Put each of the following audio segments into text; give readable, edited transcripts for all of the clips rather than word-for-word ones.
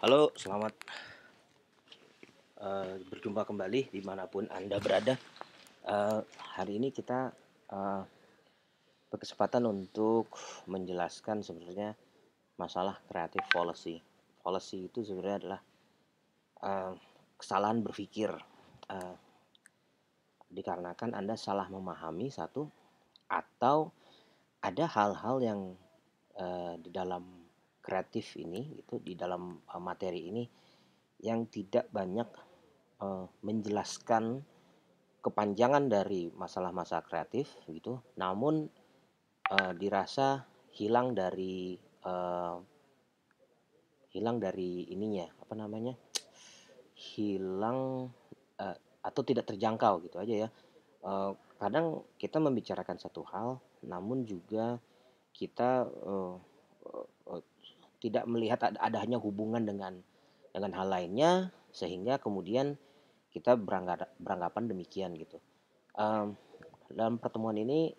Halo, selamat berjumpa kembali dimanapun Anda berada. Eh, Hari ini kita eh, berkesempatan untuk menjelaskan sebenarnya masalah kreatif policy. Policy itu sebenarnya adalah eh, kesalahan berpikir eh, dikarenakan Anda salah memahami satu atau ada hal-hal yang di dalam kreatif ini gitu di dalam materi ini yang tidak banyak menjelaskan kepanjangan dari masalah-masalah kreatif gitu, namun dirasa hilang dari eh, hilang dari ininya apa namanya hilang atau tidak terjangkau gitu aja ya. Kadang kita membicarakan satu hal, namun juga kita eh, tidak melihat adanya hubungan dengan hal lainnya, sehingga kemudian kita beranggapan demikian gitu. Em, Dalam pertemuan ini,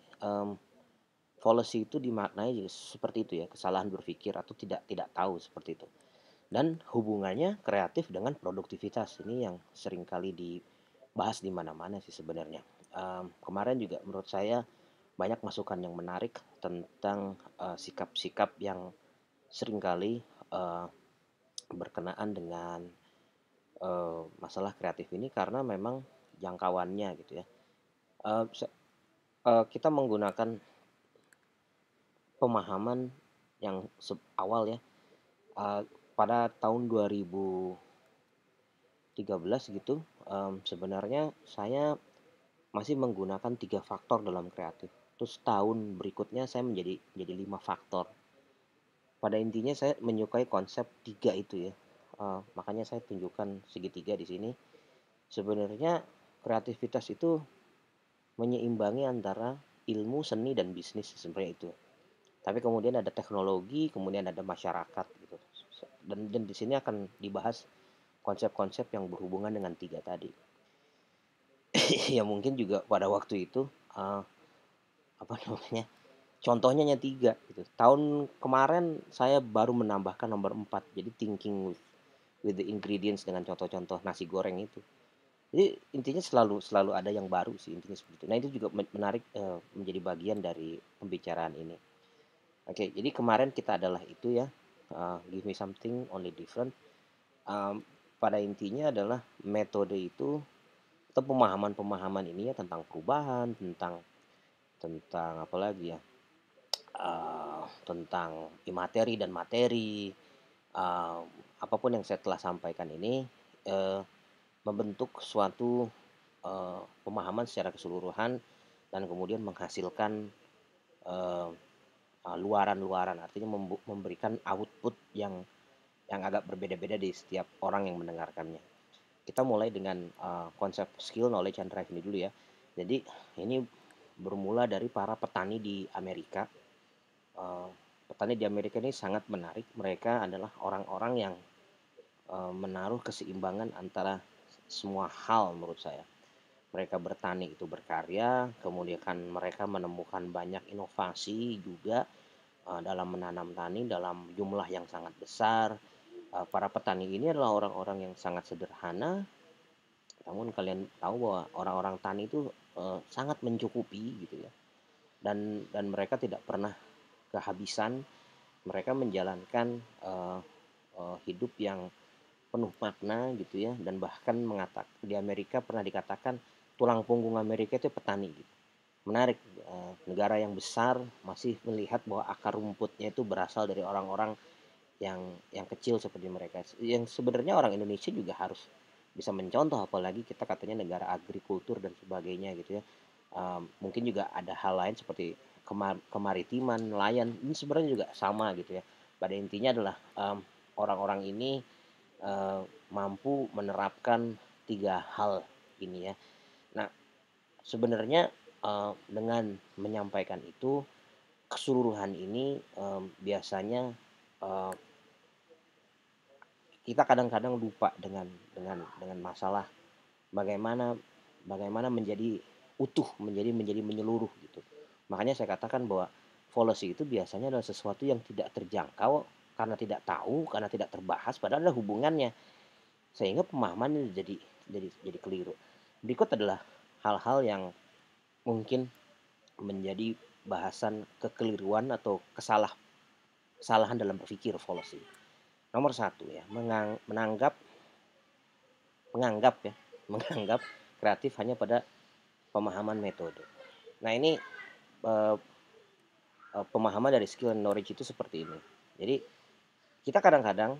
policy itu dimaknai seperti itu ya, kesalahan berpikir atau tidak tidak tahu seperti itu. Dan hubungannya kreatif dengan produktivitas ini yang sering kali dibahas di mana-mana sih sebenarnya. Kemarin juga menurut saya banyak masukan yang menarik tentang sikap-sikap yang seringkali uh, berkenaan dengan masalah kreatif ini karena memang jangkauannya gitu ya. Uh, kita menggunakan pemahaman yang awal ya, eee, pada tahun 2013 gitu, sebenarnya saya masih menggunakan 3 faktor dalam kreatif. Terus tahun berikutnya saya menjadi 5 faktor. Pada intinya saya menyukai konsep 3 itu ya, makanya saya tunjukkan segitiga di sini. Sebenarnya kreativitas itu menyeimbangi antara ilmu, seni, dan bisnis sebenarnya itu. Tapi kemudian ada teknologi, kemudian ada masyarakat gitu. Dan di sini akan dibahas konsep-konsep yang berhubungan dengan tiga tadi. Ya mungkin juga pada waktu itu uh, apa namanya? Contohnya hanya tiga gitu. Tahun kemarin saya baru menambahkan nomor 4. Jadi thinking with the ingredients dengan contoh-contoh nasi goreng itu. Jadi intinya selalu selalu ada yang baru sih intinya seperti itu. Nah, itu juga menarik menjadi bagian dari pembicaraan ini. Oke, jadi kemarin kita adalah itu ya, give me something only different. Um, Pada intinya adalah metode itu atau pemahaman-pemahaman ini ya tentang perubahan, tentang tentang apa lagi ya, tentang imateri dan materi, eee, apapun yang saya telah sampaikan ini, eee, membentuk suatu, pemahaman secara keseluruhan dan kemudian menghasilkan, eee luaran-luaran, artinya memberikan output yang agak berbeda-beda di setiap orang yang mendengarkannya. Kita mulai dengan konsep skill, knowledge, and drive ini dulu ya. Jadi ini bermula dari para petani di Amerika. Eh, Petani di Amerika ini sangat menarik. Mereka adalah orang-orang yang menaruh keseimbangan antara semua hal menurut saya. Mereka bertani itu berkarya, kemudian kan mereka menemukan banyak inovasi juga dalam menanam tani dalam jumlah yang sangat besar. Para petani ini adalah orang-orang yang sangat sederhana, namun kalian tahu bahwa orang-orang tani itu sangat mencukupi gitu ya. Dan mereka tidak pernah kehabisan. Mereka menjalankan hidup yang penuh makna gitu ya, dan bahkan di Amerika pernah dikatakan tulang punggung Amerika itu petani gitu. Menarik, negara yang besar masih melihat bahwa akar rumputnya itu berasal dari orang-orang yang kecil seperti mereka. Yang sebenarnya orang Indonesia juga harus bisa mencontoh, apalagi kita katanya negara agrikultur dan sebagainya gitu ya. Mungkin juga ada hal lain seperti kemaritiman, nelayan, ini sebenarnya juga sama gitu ya. Pada intinya adalah orang-orang ini mampu menerapkan tiga hal ini ya. Nah, sebenarnya dengan menyampaikan itu keseluruhan ini biasanya eh, kita kadang-kadang lupa dengan masalah bagaimana bagaimana menjadi utuh, menjadi menyeluruh gitu. Makanya saya katakan bahwa policy itu biasanya adalah sesuatu yang tidak terjangkau karena tidak tahu, karena tidak terbahas, padahal ada hubungannya, sehingga pemahaman ini jadi keliru. Berikut adalah hal-hal yang mungkin menjadi bahasan kekeliruan atau kesalahan dalam berpikir fallacy. Nomor satu ya, menganggap ya, menganggap kreatif hanya pada pemahaman metode. Nah ini eh, pemahaman dari skill and knowledge itu seperti ini. Jadi kita kadang-kadang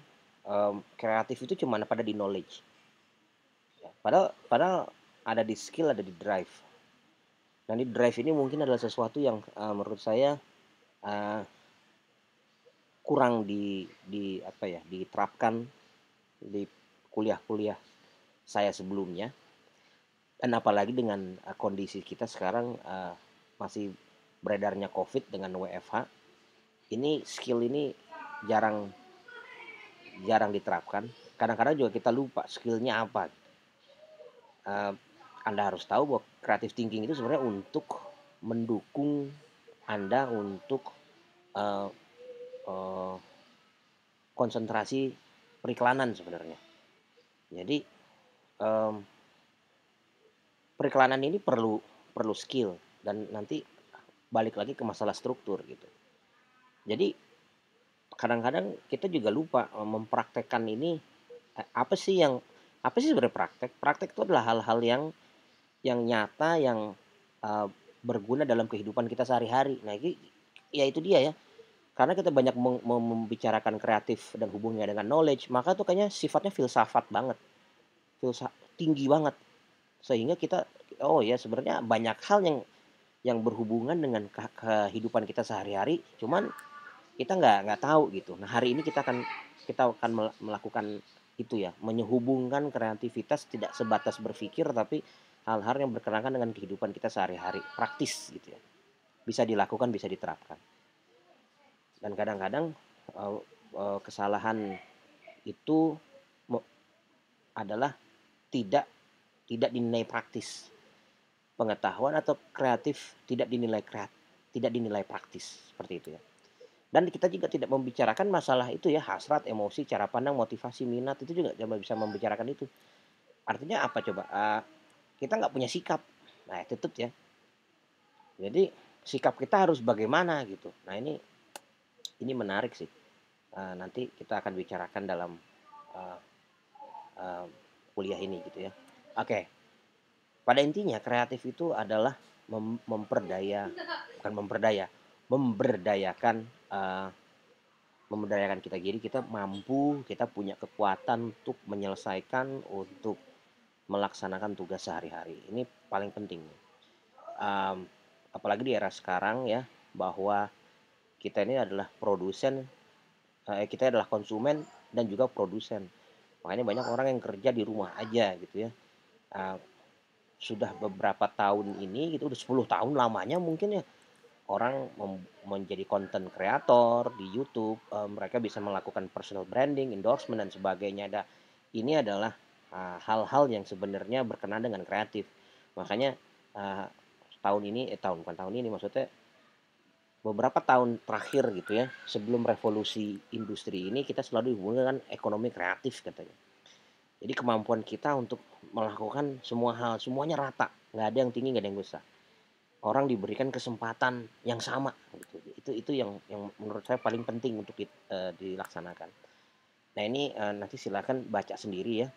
kreatif itu cuma pada di knowledge. Ya, padahal ada di skill, ada di drive. Dan di drive ini mungkin adalah sesuatu yang menurut saya uh, kurang di apa ya, diterapkan di kuliah-kuliah saya sebelumnya, dan apalagi dengan kondisi kita sekarang masih beredarnya COVID dengan WFH, ini skill ini jarang jarang diterapkan. Kadang-kadang juga kita lupa skillnya apa. Anda harus tahu bahwa creative thinking itu sebenarnya untuk mendukung Anda untuk uh, uh, konsentrasi periklanan sebenarnya. Jadi um, periklanan ini perlu skill, dan nanti balik lagi ke masalah struktur gitu. Jadi kadang-kadang kita juga lupa mempraktekkan ini. Apa sih sebenarnya praktek? Praktek itu adalah hal-hal yang nyata, yang uh, berguna dalam kehidupan kita sehari-hari. Nah, ya itu dia ya. Karena kita banyak membicarakan kreatif dan hubungannya dengan knowledge, maka itu kayaknya sifatnya filsafat banget, tinggi banget, sehingga kita oh ya sebenarnya banyak hal yang berhubungan dengan kehidupan kita sehari-hari, cuman kita nggak tahu gitu. Nah hari ini kita akan melakukan itu ya, menyehubungkan kreativitas tidak sebatas berpikir, tapi hal-hal yang berkenaan dengan kehidupan kita sehari-hari, praktis gitu ya, bisa dilakukan, bisa diterapkan. Dan kadang-kadang kesalahan itu adalah tidak tidak dinilai praktis. Pengetahuan atau kreatif tidak dinilai praktis seperti itu ya. Dan kita juga tidak membicarakan masalah itu ya, hasrat, emosi, cara pandang, motivasi, minat, itu juga coba bisa membicarakan itu. Artinya apa coba? Kita nggak punya sikap. Nah itu tuh ya. Jadi sikap kita harus bagaimana gitu. Nah ini menarik sih. Nanti kita akan bicarakan dalam uh, uh, kuliah ini gitu ya. Oke, pada intinya kreatif itu adalah memperdaya, bukan memberdayakan, uh, memberdayakan kita. Jadi kita mampu, kita punya kekuatan untuk menyelesaikan, untuk melaksanakan tugas sehari-hari. Ini paling penting. Um, Apalagi di era sekarang ya, bahwa kita ini adalah produsen, kita adalah konsumen dan juga produsen. Makanya banyak orang yang kerja di rumah aja gitu ya. Uh, Sudah beberapa tahun ini gitu, udah 10 tahun lamanya mungkin ya, orang menjadi konten kreator di YouTube, mereka bisa melakukan personal branding, endorsement dan sebagainya. Ini adalah hal-hal yang sebenarnya berkenaan dengan kreatif. Makanya uh, bukan tahun ini, maksudnya beberapa tahun terakhir gitu ya, sebelum revolusi industri ini, kita selalu dihubungkan dengan ekonomi kreatif katanya. Jadi kemampuan kita untuk melakukan semua hal, semuanya rata, nggak ada yang tinggi, nggak ada yang besar. Orang diberikan kesempatan yang sama gitu. Itu yang menurut saya paling penting untuk dilaksanakan. Nah ini nanti silakan baca sendiri ya,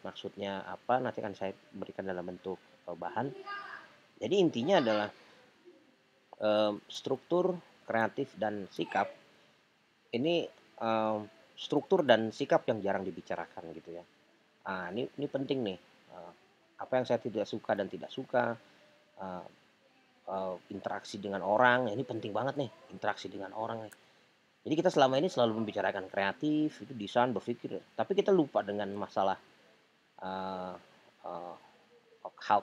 maksudnya apa, nanti akan saya berikan dalam bentuk bahan. Jadi intinya adalah struktur, kreatif, dan sikap ini, struktur dan sikap yang jarang dibicarakan gitu ya. Ini penting nih, apa yang saya tidak suka dan tidak suka, eee interaksi dengan orang, ini penting banget nih, interaksi dengan orang nih. Jadi kita selama ini selalu membicarakan kreatif, itu desain, berpikir, tapi kita lupa dengan masalah, eee eee, hal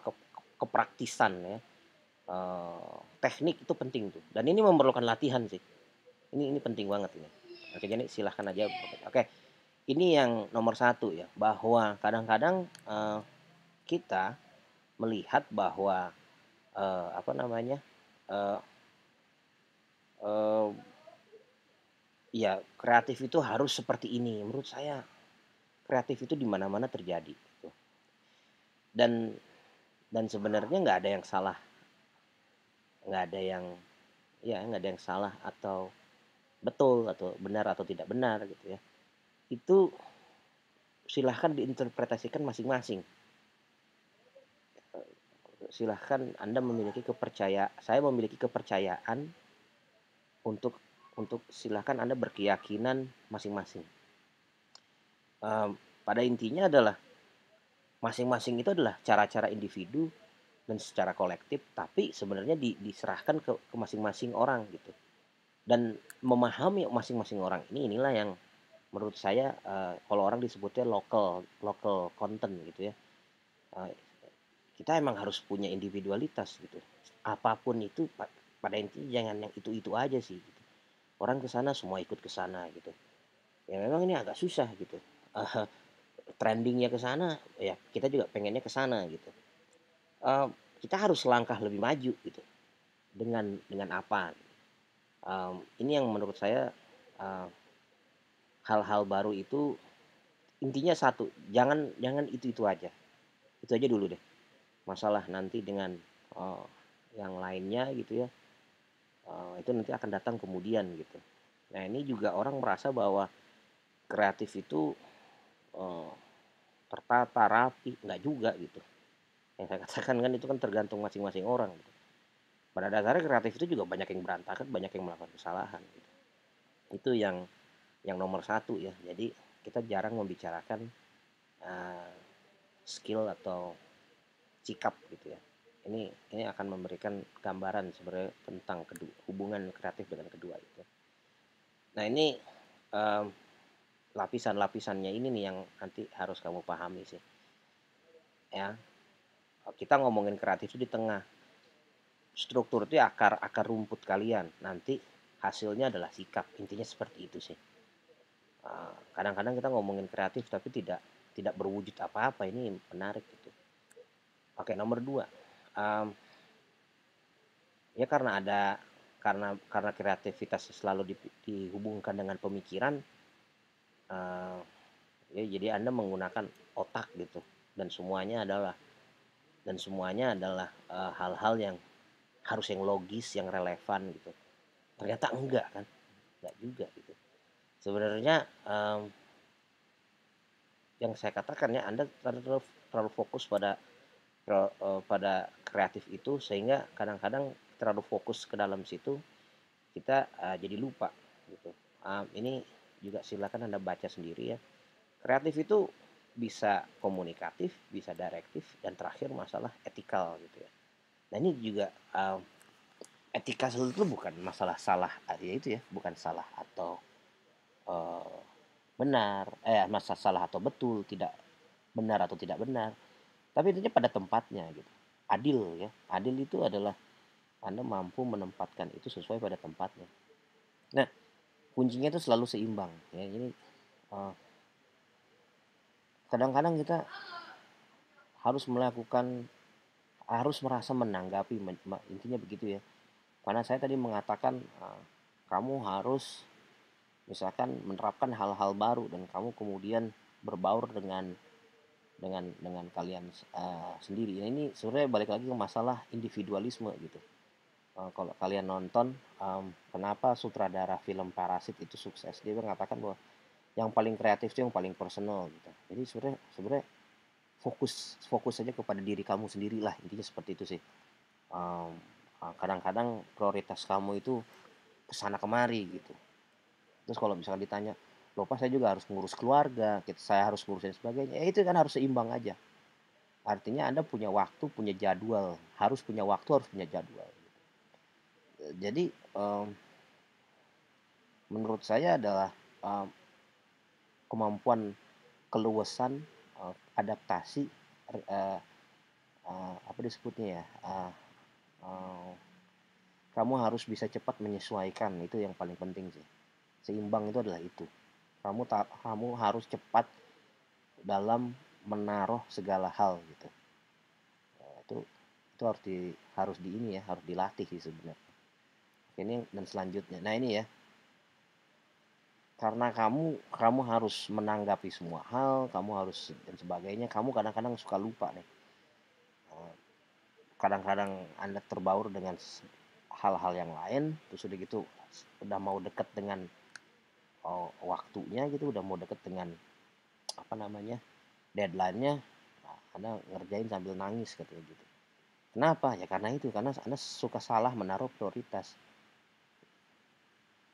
kepraktisan ya, teknik itu penting tuh, dan ini memerlukan latihan sih. Ini penting banget ini. Oke, jadi silahkan aja. Oke, ini yang nomor satu ya, bahwa kadang-kadang, kita melihat bahwa, apa namanya, eee eee ya kreatif itu harus seperti ini. Menurut saya kreatif itu di mana-mana terjadi gitu. Dan sebenarnya nggak ada yang salah, nggak ada yang nggak ada yang salah atau betul atau benar atau tidak benar gitu ya. Itu silahkan diinterpretasikan masing-masing. Silahkan Anda memiliki saya memiliki kepercayaan untuk silahkan Anda berkeyakinan masing-masing. Pada intinya adalah masing-masing itu adalah cara-cara individu dan secara kolektif, tapi sebenarnya diserahkan ke masing-masing orang gitu. Dan memahami masing-masing orang inilah yang menurut saya kalau orang disebutnya local content gitu ya. Eh, kita emang harus punya individualitas gitu. Apapun itu pada intinya jangan yang itu-itu aja sih gitu. Orang ke sana semua ikut ke sana gitu. Ya memang ini agak susah gitu. Uh, Trendingnya ke sana, ya kita juga pengennya ke sana gitu. Uh, kita harus langkah lebih maju gitu. Dengan apa? Ini yang menurut saya uh, hal-hal baru itu intinya satu, jangan jangan itu aja. Itu aja dulu deh. Masalah nanti dengan uh, yang lainnya gitu ya. Itu nanti akan datang kemudian gitu. Nah ini juga orang merasa bahwa kreatif itu uh, tertata rapi, nggak juga gitu. Yang saya katakan kan itu kan tergantung masing-masing orang gitu. Pada dasarnya kreatif itu juga banyak yang berantakan, banyak yang melakukan kesalahan gitu. Itu yang nomor satu ya. Jadi kita jarang membicarakan uh, skill atau sikap gitu ya. Ini akan memberikan gambaran sebenarnya tentang hubungan kreatif dengan kedua itu. Nah ini um, lapisan-lapisannya ini nih yang nanti harus kamu pahami sih ya. Kita ngomongin kreatif itu di tengah struktur itu ya akar rumput kalian, nanti hasilnya adalah sikap, intinya seperti itu sih. Kadang-kadang kita ngomongin kreatif tapi tidak berwujud apa-apa, ini menarik gitu. Oke, nomor dua, um, ya karena kreativitas selalu dihubungkan dengan pemikiran, uh, ya jadi Anda menggunakan otak gitu, dan semuanya adalah hal-hal yang harus yang logis, yang relevan gitu. Ternyata enggak juga gitu. Sebenarnya yang saya katakan ya, Anda terlalu fokus pada kreatif itu sehingga kadang-kadang terlalu fokus ke dalam situ, kita jadi lupa gitu. Ini juga silakan Anda baca sendiri ya. Kreatif itu bisa komunikatif, bisa direktif, dan terakhir masalah etikal gitu ya. Nah ini juga etika itu bukan masalah salah ya itu ya, bukan salah atau eh, benar, masa salah atau betul, tidak benar atau tidak benar, tapi intinya pada tempatnya gitu. Adil ya, adil itu adalah Anda mampu menempatkan itu sesuai pada tempatnya. Nah kuncinya itu selalu seimbang ya. Ini uh, kadang-kadang kita harus harus merasa menanggapi, intinya begitu ya. Karena saya tadi mengatakan kamu harus misalkan menerapkan hal-hal baru dan kamu kemudian berbaur dengan kalian sendiri. Nah, ini sebenarnya balik lagi ke masalah individualisme gitu. Kalau kalian nonton kenapa sutradara film Parasit itu sukses, dia mengatakan bahwa yang paling kreatif itu yang paling personal gitu. Jadi sebenarnya fokus fokus saja kepada diri kamu sendirilah, intinya seperti itu sih. Um, Kadang-kadang prioritas kamu itu kesana kemari gitu. Terus kalau misalkan ditanya, loh Pak saya juga harus ngurus keluarga, saya harus ngurusin sebagainya, ya itu kan harus seimbang aja. Artinya Anda punya waktu, punya jadwal, harus punya waktu, harus punya jadwal. Jadi menurut saya adalah um, kemampuan keluasan, adaptasi, uh, apa disebutnya ya, uh, kamu harus bisa cepat menyesuaikan, itu yang paling penting sih. Seimbang itu adalah itu. Kamu harus cepat dalam menaruh segala hal gitu. Nah, itu harus di ini ya, harus dilatih sih sebenarnya. Ini dan selanjutnya. Nah, ini ya. karena kamu harus menanggapi semua hal, kamu harus dan sebagainya, kamu kadang-kadang suka lupa nih. Kadang-kadang Anda terbaur dengan hal-hal yang lain, terus udah gitu udah mau deket dengan waktunya gitu, udah mau deket dengan apa namanya deadline-nya, nah, Anda ngerjain sambil nangis katanya gitu. Kenapa? Ya karena itu, karena Anda suka salah menaruh prioritas.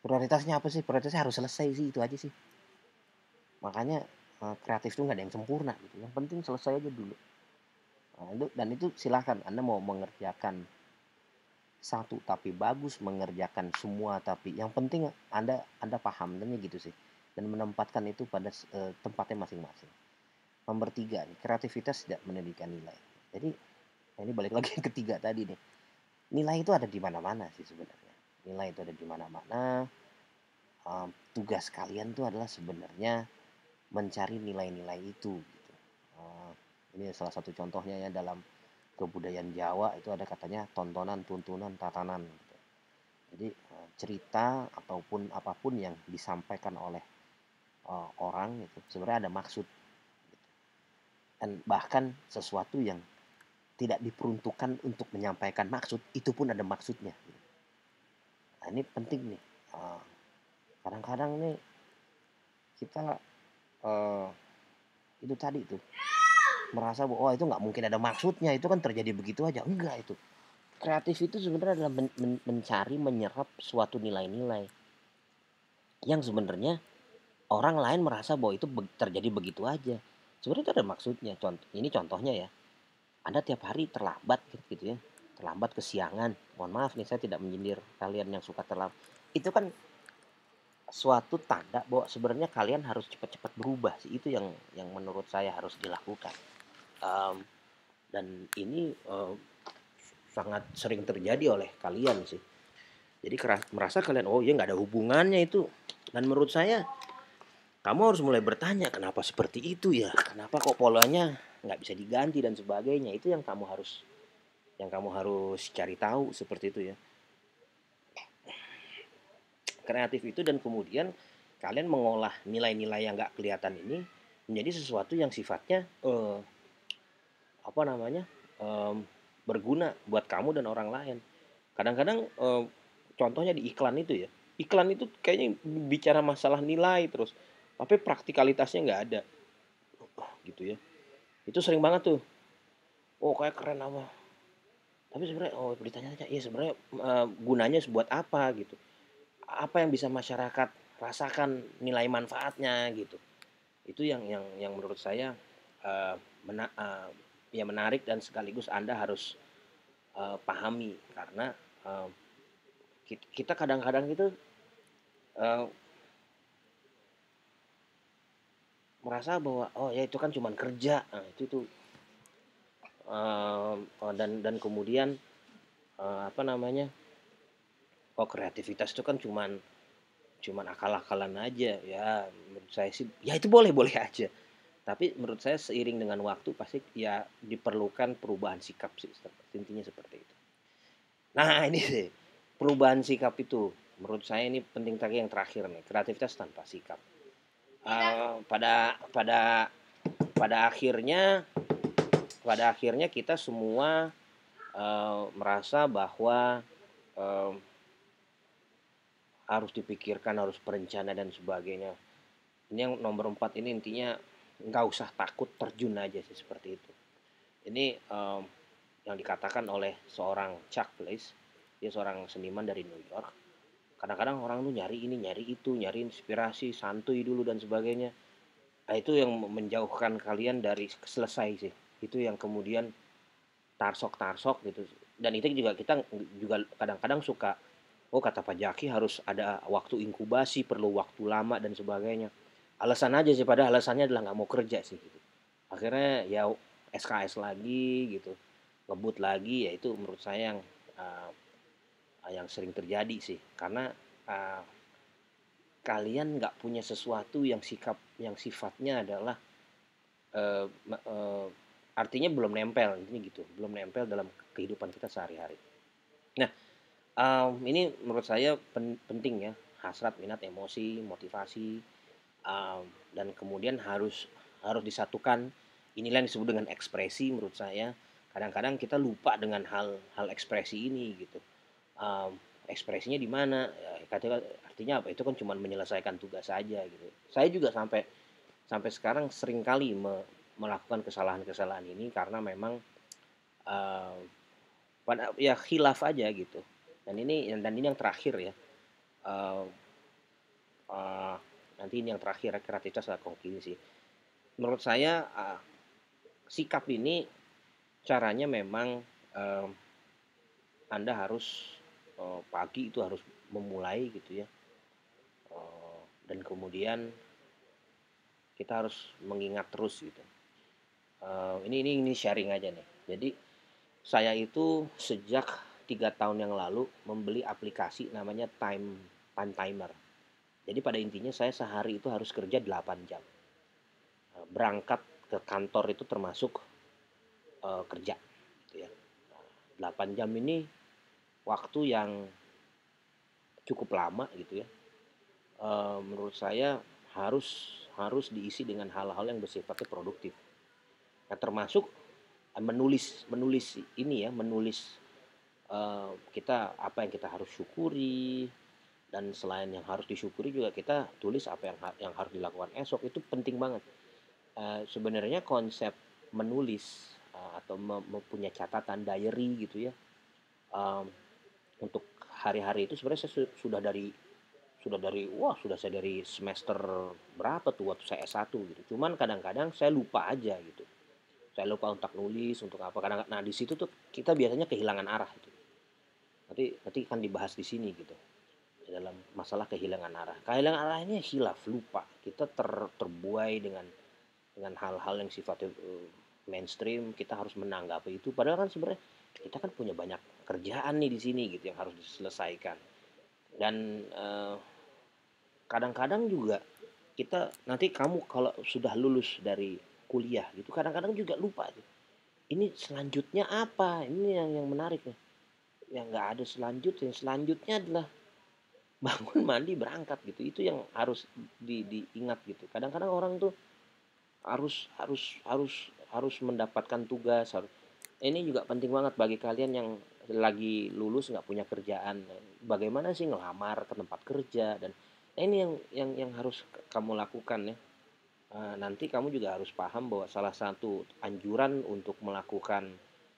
Prioritasnya apa sih? Prioritasnya harus selesai sih, itu aja sih. Makanya kreatif itu nggak ada yang sempurna gitu. Yang penting selesai aja dulu. Nah, dan itu silahkan Anda mau mengerjakan satu tapi bagus, mengerjakan semua tapi yang penting Anda paham dan gitu sih. Dan menempatkan itu pada tempatnya masing-masing. Nomor 3 nih, kreativitas tidak menentukan nilai. Jadi ini balik lagi yang ketiga tadi nih. Nilai itu ada di mana-mana sih sebenarnya. Nilai itu ada di mana-mana. Tugas kalian tuh adalah sebenarnya mencari nilai-nilai itu gitu. Ini salah satu contohnya ya dalam kebudayaan Jawa itu ada katanya tontonan, tuntunan, tatanan gitu. Jadi cerita ataupun apapun yang disampaikan oleh orang itu sebenarnya ada maksud gitu. Dan bahkan sesuatu yang tidak diperuntukkan untuk menyampaikan maksud itu pun ada maksudnya gitu. Nah ini penting nih. Kadang-kadang nih kita itu tadi tuh merasa bahwa oh, itu nggak mungkin ada maksudnya, itu kan terjadi begitu aja. Enggak, itu kreatif itu sebenarnya adalah mencari, menyerap suatu nilai-nilai yang sebenarnya orang lain merasa bahwa itu terjadi begitu aja. Sebenarnya itu ada maksudnya. Ini contohnya ya, Anda tiap hari terlambat gitu ya, terlambat kesiangan. Mohon maaf nih, saya tidak menyindir kalian yang suka terlambat. Itu kan suatu tanda bahwa sebenarnya kalian harus cepat-cepat berubah sih. Itu yang menurut saya harus dilakukan. Dan ini sangat sering terjadi oleh kalian sih. Jadi merasa kalian oh ya nggak ada hubungannya itu. Dan menurut saya kamu harus mulai bertanya kenapa seperti itu ya, kenapa kok polanya nggak bisa diganti dan sebagainya. Itu yang kamu harus cari tahu seperti itu ya. Kreatif itu dan kemudian kalian mengolah nilai-nilai yang nggak kelihatan ini menjadi sesuatu yang sifatnya apa namanya berguna buat kamu dan orang lain. Kadang-kadang contohnya di iklan itu ya, iklan itu kayaknya bicara masalah nilai terus, tapi praktikalitasnya nggak ada, gitu ya. Itu sering banget tuh. Oh kayak keren apa? Tapi sebenarnya oh ditanya-tanya, iya sebenarnya gunanya buat apa gitu? Apa yang bisa masyarakat rasakan nilai manfaatnya gitu? Itu yang menurut saya uh, mena, uh, ya menarik dan sekaligus Anda harus pahami karena uh, kita kadang-kadang itu uh, merasa bahwa oh ya itu kan cuman kerja, nah, itu tuh dan kemudian apa namanya oh kreativitas itu kan cuman akal-akalan aja ya. Menurut saya sih ya itu boleh-boleh aja, tapi menurut saya seiring dengan waktu pasti ya diperlukan perubahan sikap sih, intinya seperti itu. Nah ini sih perubahan sikap itu menurut saya ini penting. Tadi yang terakhir nih, kreativitas tanpa sikap. Pada akhirnya kita semua merasa bahwa uh, harus dipikirkan, harus berencana dan sebagainya. Ini yang nomor 4 ini intinya nggak usah takut, terjun aja sih seperti itu. Ini yang dikatakan oleh seorang Chuck Bliss, dia seorang seniman dari New York. Kadang-kadang orang tuh nyari ini, nyari itu, nyari inspirasi, santuy dulu dan sebagainya. Nah, itu yang menjauhkan kalian dari selesai sih. Itu yang kemudian tarsok-tarsok gitu. Dan itu juga kita juga kadang-kadang suka, oh kata Pak Jaki harus ada waktu inkubasi, perlu waktu lama dan sebagainya. Alasan aja sih, padahal alasannya adalah nggak mau kerja sih gitu. Akhirnya ya SKS lagi gitu, ngebut lagi, ya itu menurut saya yang sering terjadi sih. Karena uh, kalian nggak punya sesuatu yang sifatnya adalah uh, uh, artinya belum nempel ini gitu, belum nempel dalam kehidupan kita sehari-hari. Nah, ini menurut saya penting ya, hasrat, minat, emosi, motivasi, dan kemudian harus harus disatukan. Inilah yang disebut dengan ekspresi menurut saya. Kadang-kadang kita lupa dengan hal ekspresi ini gitu. Um, Ekspresinya di mana? Ya, artinya apa? Itu kan cuma menyelesaikan tugas saja gitu. Saya juga sampai sampai sekarang seringkali melakukan kesalahan-kesalahan ini karena memang uh, pada ya khilaf aja gitu. Dan ini yang terakhir ya. Uh, uh, Nanti ini yang terakhir kreativitas adalah konklusi. Menurut saya sikap ini caranya memang uh, Anda harus pagi itu harus memulai gitu ya. Dan kemudian kita harus mengingat terus gitu. Ini sharing aja nih. Jadi saya itu sejak 3 tahun yang lalu membeli aplikasi namanya time timer. Jadi pada intinya saya sehari itu harus kerja 8 jam. Berangkat ke kantor itu termasuk kerja gitu ya. 8 jam ini waktu yang cukup lama gitu ya. Menurut saya harus harus diisi dengan hal-hal yang bersifatnya produktif. Nah, termasuk menulis menulis ini ya, menulis kita apa yang kita harus syukuri, dan selain yang harus disyukuri juga kita tulis apa yang harus dilakukan esok. Itu penting banget. Sebenarnya konsep menulis atau mempunyai catatan diary gitu ya, um, untuk hari-hari itu sebenarnya saya sudah saya dari semester berapa tuh waktu saya S1 gitu. Cuman kadang-kadang saya lupa aja gitu. Saya lupa untuk nulis, untuk apa. Nah, di situ tuh kita biasanya kehilangan arah gitu. Nanti kan dibahas di sini gitu. Dalam masalah kehilangan arah. Kehilangan arah ini hilaf, lupa. Kita terbuai dengan hal-hal yang sifatnya mainstream, kita harus menanggapi itu. Padahal kan sebenarnya kita kan punya banyak kerjaan nih di sini gitu yang harus diselesaikan. Dan kadang-kadang juga kita nanti kamu kalau sudah lulus dari kuliah gitu kadang-kadang juga lupa tuh. Ini selanjutnya apa? Ini yang menarik nih. Yang nggak ada selanjutnya. Yang selanjutnya adalah bangun mandi berangkat gitu. Itu yang harus diingat gitu. Kadang-kadang orang tuh harus harus harus harus mendapatkan tugas. Ini juga penting banget bagi kalian yang lagi lulus nggak punya kerjaan. Bagaimana sih ngelamar ke tempat kerja, dan ini yang harus kamu lakukan ya. Nanti kamu juga harus paham bahwa salah satu anjuran untuk melakukan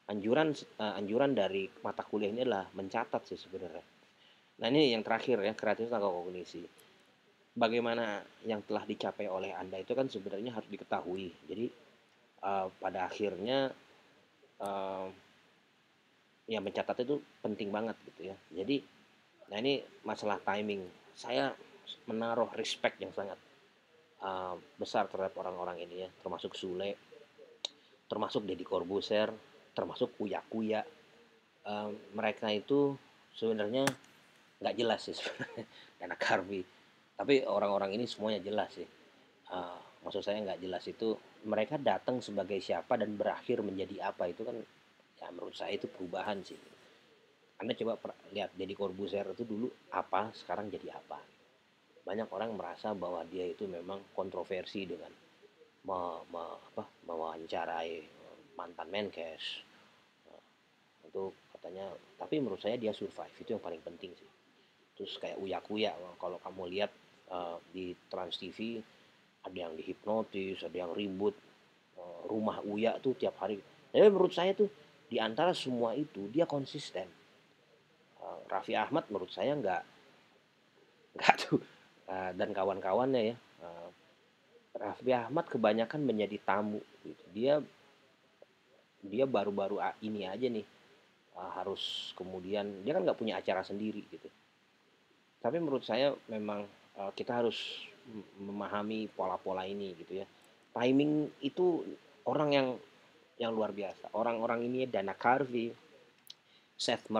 anjuran dari mata kuliah ini adalah mencatat sih sebenarnya. Nah, ini yang terakhir ya, kreativitas atau kognisi. Bagaimana yang telah dicapai oleh Anda itu kan sebenarnya harus diketahui. Jadi pada akhirnya uh, ya mencatat itu penting banget gitu ya. Jadi nah ini masalah timing. Saya menaruh respect yang sangat besar terhadap orang-orang ini ya, termasuk Sule, termasuk Deddy Corbuzier, termasuk Uya Kuya. Mereka itu sebenarnya nggak jelas sih sebenarnya, Dana Carvey. Tapi orang-orang ini semuanya jelas sih. Maksud saya nggak jelas itu mereka datang sebagai siapa dan berakhir menjadi apa, itu kan ya menurut saya itu perubahan sih. Anda coba lihat Deddy Corbuzier itu dulu apa, sekarang jadi apa. Banyak orang merasa bahwa dia itu memang kontroversi dengan mewawancarai mantan Menkes untuk katanya, tapi menurut saya dia survive, itu yang paling penting sih. Terus kayak Uya Kuya, kalau kamu lihat di Trans TV ada yang dihipnotis, ada yang ribut, rumah Uya tuh tiap hari. Tapi menurut saya tuh di antara semua itu dia konsisten. Raffi Ahmad menurut saya nggak tuh, dan kawan-kawannya ya. Raffi Ahmad kebanyakan menjadi tamu gitu. Dia baru-baru ini aja nih, harus kemudian dia kan nggak punya acara sendiri gitu. Tapi menurut saya memang kita harus memahami pola-pola ini gitu ya. Timing itu orang yang luar biasa. Orang-orang ini Dana Carvey, Seth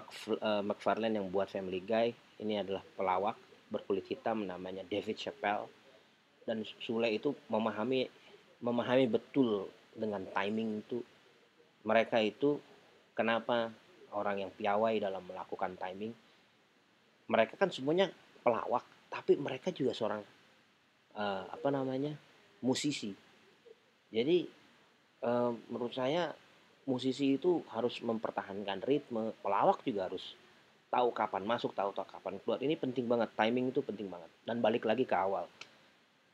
MacFarlane yang buat Family Guy, ini adalah pelawak berkulit hitam namanya David Chappelle, dan Sule itu memahami betul dengan timing itu. Mereka itu kenapa orang yang piawai dalam melakukan timing, mereka kan semuanya pelawak, tapi mereka juga seorang apa namanya, musisi. Jadi menurut saya musisi itu harus mempertahankan ritme, pelawak juga harus tahu kapan masuk, tahu tahu kapan keluar. Ini penting banget, timing itu penting banget. Dan balik lagi ke awal,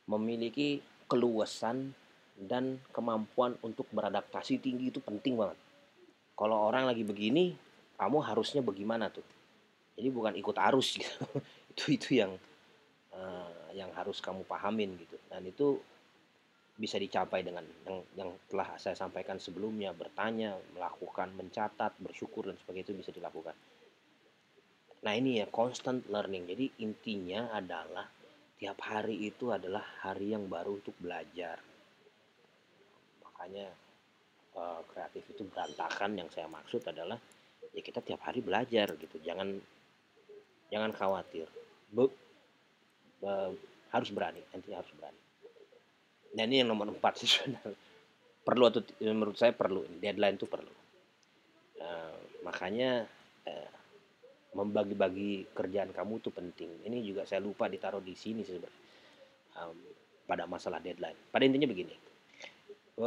memiliki keluasan dan kemampuan untuk beradaptasi tinggi itu penting banget. Kalau orang lagi begini, kamu harusnya bagaimana tuh? Jadi bukan ikut arus gitu. Itu yang harus kamu pahamin gitu. Dan itu bisa dicapai dengan yang telah saya sampaikan sebelumnya, bertanya, melakukan, mencatat, bersyukur dan sebagainya itu bisa dilakukan. Nah ini ya constant learning. Jadi intinya adalah tiap hari itu adalah hari yang baru untuk belajar. Makanya kreatif itu berantakan, yang saya maksud adalah ya kita tiap hari belajar gitu. Jangan jangan khawatir. Be- harus berani, nanti harus berani. Nah ini yang nomor 4 sih sebenarnya. Perlu atau menurut saya perlu, deadline itu perlu. Makanya eh, membagi-bagi kerjaan kamu itu penting. Ini juga saya lupa ditaruh di sini sebenarnya. Um, pada masalah deadline. Pada intinya begini,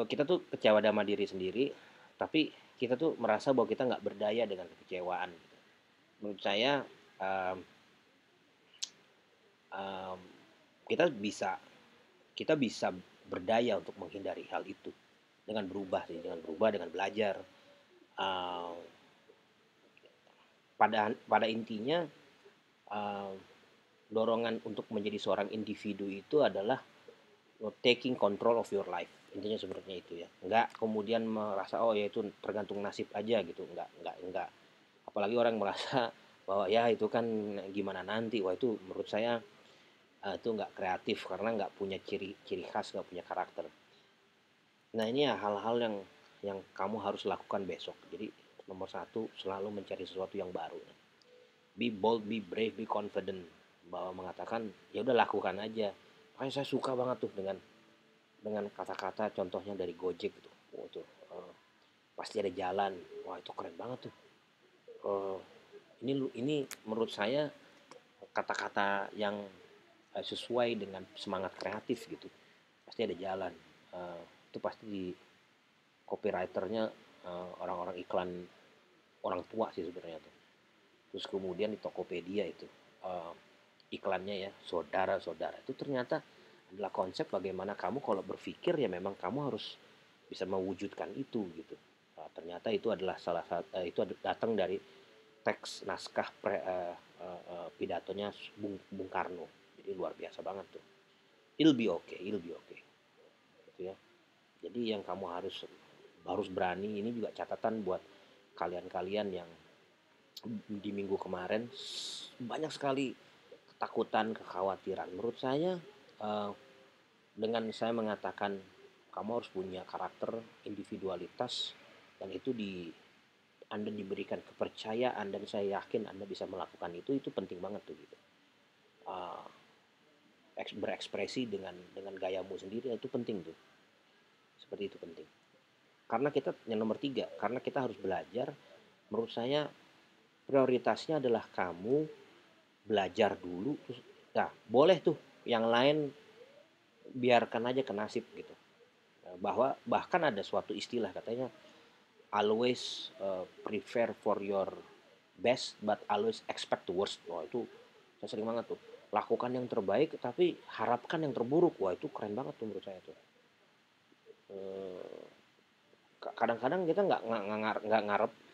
kita tuh kecewa sama diri sendiri, tapi kita tuh merasa bahwa kita nggak berdaya dengan kekecewaan. Menurut saya um, um, kita bisa kita bisa berdaya untuk menghindari hal itu dengan berubah sih, dengan berubah, dengan belajar. Um, pada intinya um, dorongan untuk menjadi seorang individu itu adalah taking control of your life, intinya sebenarnya itu ya, nggak kemudian merasa oh ya itu tergantung nasib aja gitu, nggak, apalagi orang merasa bahwa ya itu kan gimana nanti, wah itu menurut saya itu nggak kreatif karena nggak punya ciri ciri khas, nggak punya karakter. Nah ini ya hal-hal yang kamu harus lakukan besok. Jadi nomor satu, selalu mencari sesuatu yang baru. Be bold, be brave, be confident, bahwa mengatakan ya udah lakukan aja. Makanya saya suka banget tuh dengan kata-kata contohnya dari Gojek gitu. Oh, tuh pasti ada jalan. Wah itu keren banget tuh. Eh, ini menurut saya kata-kata yang sesuai dengan semangat kreatif gitu. Pasti ada jalan. Itu pasti di copywriternya orang-orang iklan, orang tua sih sebenarnya tuh. Terus kemudian di Tokopedia itu eh, iklannya ya, saudara-saudara itu ternyata adalah konsep bagaimana kamu kalau berpikir ya memang kamu harus bisa mewujudkan itu gitu. Ternyata itu adalah salah satu itu datang dari teks naskah pidatonya Bung Karno. Jadi luar biasa banget tuh. It'll be okay gitu ya. Jadi yang kamu harus harus berani, ini juga catatan buat kalian-kalian yang di minggu kemarin banyak sekali ketakutan, kekhawatiran. Menurut saya eh, dengan saya mengatakan kamu harus punya karakter, individualitas, dan itu Anda diberikan kepercayaan dan saya yakin Anda bisa melakukan itu penting banget tuh gitu. Uh, berekspresi dengan gayamu sendiri itu penting tuh. Seperti itu penting. Karena kita yang nomor tiga, karena kita harus belajar. Menurut saya prioritasnya adalah kamu belajar dulu. Terus, nah boleh tuh yang lain biarkan aja ke nasib gitu. Bahwa bahkan ada suatu istilah katanya always prepare for your best but always expect the worst. Wah itu saya sering banget tuh. Lakukan yang terbaik tapi harapkan yang terburuk. Wah itu keren banget tuh menurut saya tuh. Eh, kadang-kadang kita nggak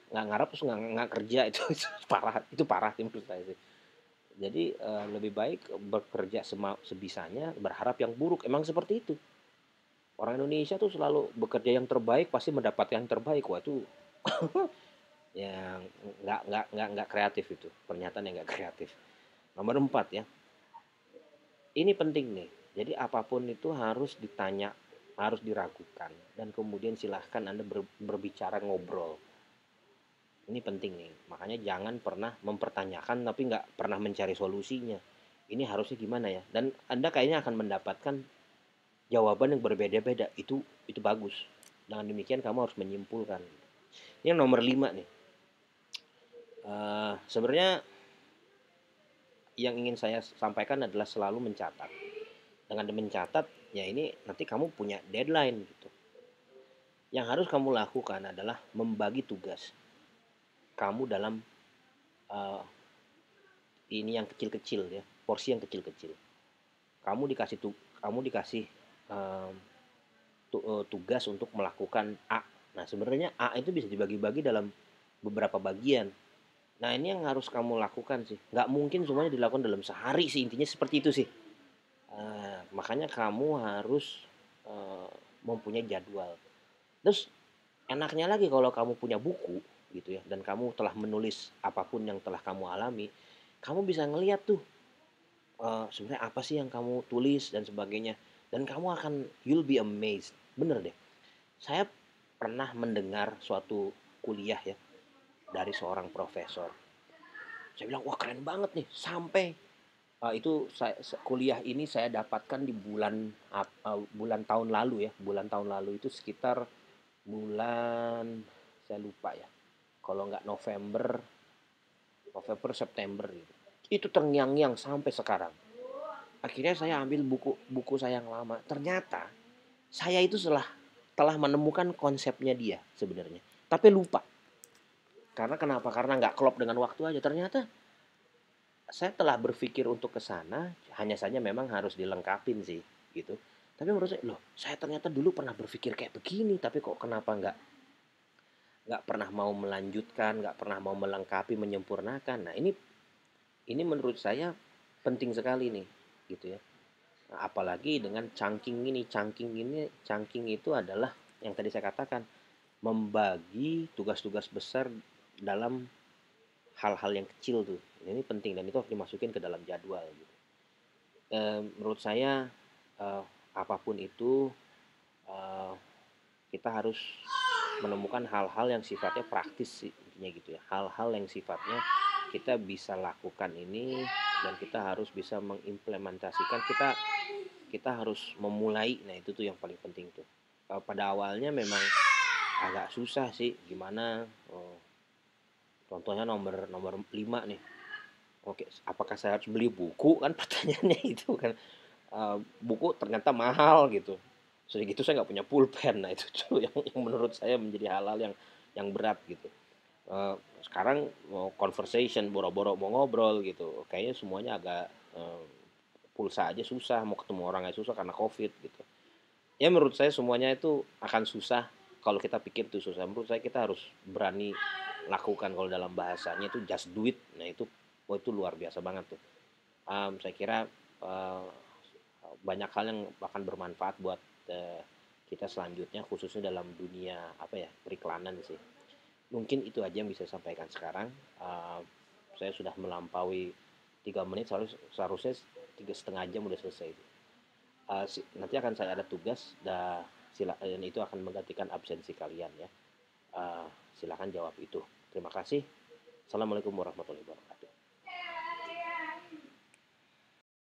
ngarep terus nggak kerja itu parah sih menurut saya sih. Jadi lebih baik bekerja sebisanya, berharap yang buruk, emang seperti itu. Orang Indonesia tuh selalu bekerja yang terbaik pasti mendapatkan yang terbaik. Wah itu yang nggak kreatif, itu pernyataan yang nggak kreatif. Nomor 4 ya, ini penting nih. Jadi apapun itu harus ditanya, harus diragukan, dan kemudian silahkan Anda berbicara, ngobrol. Ini penting nih. Makanya jangan pernah mempertanyakan tapi nggak pernah mencari solusinya. Ini harusnya gimana ya? Dan Anda kayaknya akan mendapatkan jawaban yang berbeda-beda. Itu bagus. Dengan demikian kamu harus menyimpulkan. Ini yang nomor 5 nih. Sebenarnya yang ingin saya sampaikan adalah selalu mencatat. Dengan mencatat, ya ini nanti kamu punya deadline gitu. Yang harus kamu lakukan adalah membagi tugas kamu dalam uh, ini yang kecil-kecil ya, porsi yang kecil-kecil. Kamu dikasih um, tugas untuk melakukan A. Nah, sebenarnya A itu bisa dibagi-bagi dalam beberapa bagian. Nah, ini yang harus kamu lakukan sih. Nggak mungkin semuanya dilakukan dalam sehari sih, intinya seperti itu sih. Makanya kamu harus mempunyai jadwal. Terus enaknya lagi kalau kamu punya buku gitu ya, dan kamu telah menulis apapun yang telah kamu alami, kamu bisa ngeliat tuh sebenarnya apa sih yang kamu tulis dan sebagainya. Dan kamu akan, you'll be amazed. Bener deh. Saya pernah mendengar suatu kuliah ya dari seorang profesor. Saya bilang, wah keren banget nih. Sampai itu kuliah ini saya dapatkan di bulan tahun lalu ya. Bulan tahun lalu itu sekitar bulan, saya lupa ya. Kalau nggak November, November September gitu. Itu terngiang-ngiang sampai sekarang. Akhirnya saya ambil buku saya yang lama. Ternyata saya itu telah menemukan konsepnya dia sebenarnya. Tapi lupa. Karena kenapa? Karena nggak klop dengan waktu aja. Ternyata saya telah berpikir untuk ke sana, hanya saja memang harus dilengkapin sih, gitu. Tapi menurut saya, loh, saya ternyata dulu pernah berpikir kayak begini, tapi kok kenapa nggak pernah mau melanjutkan, nggak pernah mau melengkapi, menyempurnakan. Nah, ini menurut saya penting sekali nih, gitu ya. Nah, apalagi dengan chunking itu adalah yang tadi saya katakan, membagi tugas-tugas besar dalam hal-hal yang kecil tuh. Ini penting dan itu harus dimasukin ke dalam jadwal gitu. Menurut saya eh, apapun itu eh, kita harus menemukan hal-hal yang sifatnya praktis sih, intinya gitu ya. Hal-hal yang sifatnya kita bisa lakukan ini dan kita harus bisa mengimplementasikan, kita harus memulai. Nah, itu tuh yang paling penting tuh. Pada awalnya memang agak susah sih gimana, contohnya nomor nomor 5 nih. Oke, apakah saya harus beli buku kan pertanyaannya itu kan. Buku ternyata mahal gitu. Sudah gitu saya nggak punya pulpen. Nah, itu tuh yang menurut saya menjadi hal-hal yang berat gitu. Sekarang mau conversation, boro-boro mau ngobrol gitu. Kayaknya semuanya agak pulsa aja susah, mau ketemu orang aja susah karena Covid gitu. Ya menurut saya semuanya itu akan susah kalau kita pikir itu susah. Menurut saya kita harus berani lakukan, kalau dalam bahasanya itu just do it. Nah, itu, oh, itu luar biasa banget tuh. Saya kira uh, banyak hal yang akan bermanfaat buat kita selanjutnya, khususnya dalam dunia apa ya, periklanan sih. Mungkin itu aja yang bisa saya sampaikan sekarang. Uh, saya sudah melampaui 3 menit, seharusnya 3,5 jam udah selesai. Nanti akan saya ada tugas dan itu akan menggantikan absensi kalian ya. Silakan jawab itu. Terima kasih. Assalamualaikum warahmatullahi wabarakatuh.